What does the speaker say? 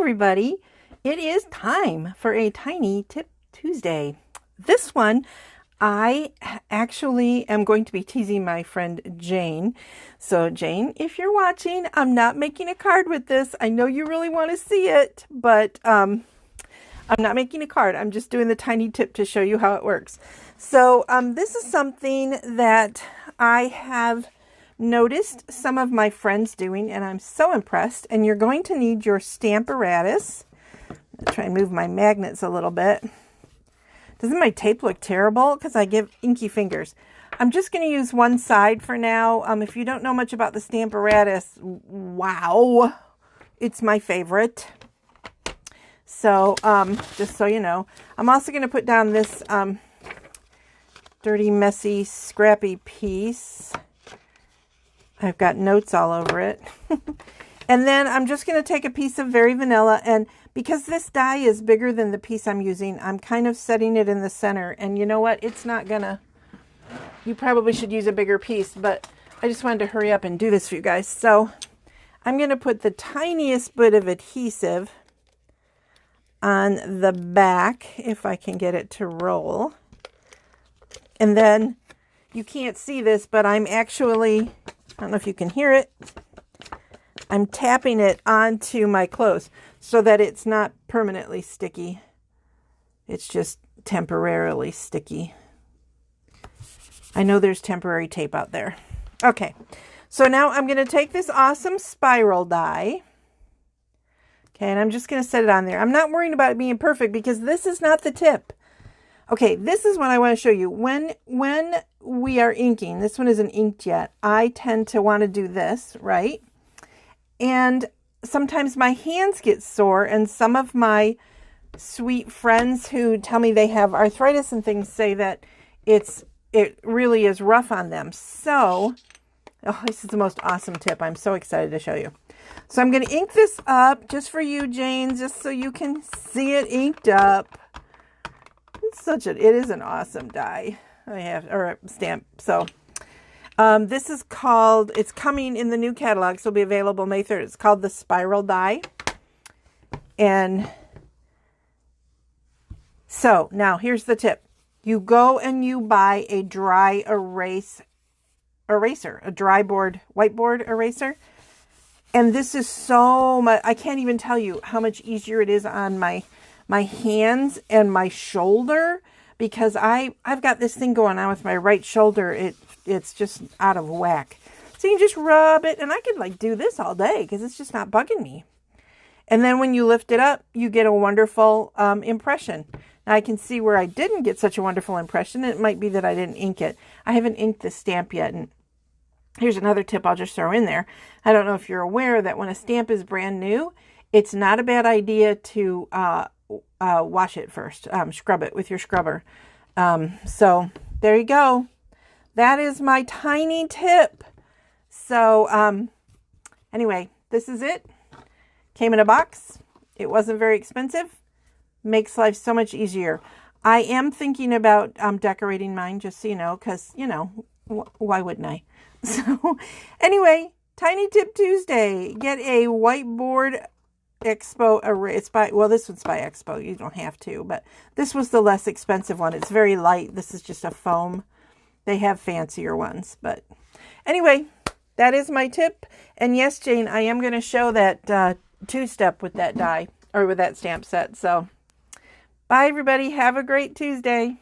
everybody. It is time for a Tiny Tip Tuesday. This one, I actually am going to be teasing my friend Jane. So Jane, if you're watching, I'm not making a card with this. I know you really want to see it, but I'm not making a card. I'm just doing the tiny tip to show you how it works. So this is something that I have noticed some of my friends doing, and I'm so impressed. And you're going to need your STAMPARATUS. I'll try and move my magnets a little bit. Doesn't my tape look terrible? Because I give inky fingers. I'm just going to use one side for now. If you don't know much about the STAMPARATUS, wow, it's my favorite. So just so you know, I'm also going to put down this dirty, messy, scrappy piece. I've got notes all over it. And then I'm just going to take a piece of Very Vanilla, and because this die is bigger than the piece I'm using, I'm kind of setting it in the center. And you know what? It's not gonna, you probably should use a bigger piece, but I just wanted to hurry up and do this for you guys. So I'm going to put the tiniest bit of adhesive on the back, if I can get it to roll. And then you can't see this, but I'm actually, I don't know if you can hear it, I'm tapping it onto my clothes so that it's not permanently sticky. It's just temporarily sticky. I know there's temporary tape out there. Okay, so now I'm going to take this awesome spiral die. Okay, and I'm just going to set it on there. I'm not worrying about it being perfect because this is not the tip. Okay, this is what I want to show you. When we are inking, this one isn't inked yet, I tend to want to do this, right? And sometimes my hands get sore, and some of my sweet friends who tell me they have arthritis and things say that it really is rough on them. So, oh, this is the most awesome tip. I'm so excited to show you. So I'm going to ink this up just for you, Jane, just so you can see it inked up. It is an awesome die. Or a stamp. So this is called, it's coming in the new catalog, so it'll be available May 3rd. It's called the Spiral Die. And so now here's the tip. You go and you buy a dry eraser, a dry board, whiteboard eraser. And this is so much, I can't even tell you how much easier it is on my hands and my shoulder, because I've got this thing going on with my right shoulder. It's just out of whack. So you just rub it, and I could like do this all day because it's just not bugging me. And then when you lift it up, you get a wonderful impression. Now I can see where I didn't get such a wonderful impression. It might be that I didn't ink it. I haven't inked this stamp yet. And here's another tip I'll just throw in there. I don't know if you're aware that when a stamp is brand new, it's not a bad idea to wash it first, scrub it with your scrubber. So there you go. That is my tiny tip. So anyway, this is it. Came in a box. It wasn't very expensive. Makes life so much easier. I am thinking about decorating mine, just so you know, because, you know, why wouldn't I? So anyway, Tiny Tip Tuesday. Get a whiteboard Expo array. It's by, well, this one's by Expo. You don't have to, but this was the less expensive one. It's very light. This is just a foam. They have fancier ones, but anyway, that is my tip. And yes, Jane, I am going to show that two-step with that die, or with that stamp set. So bye, everybody. Have a great Tuesday.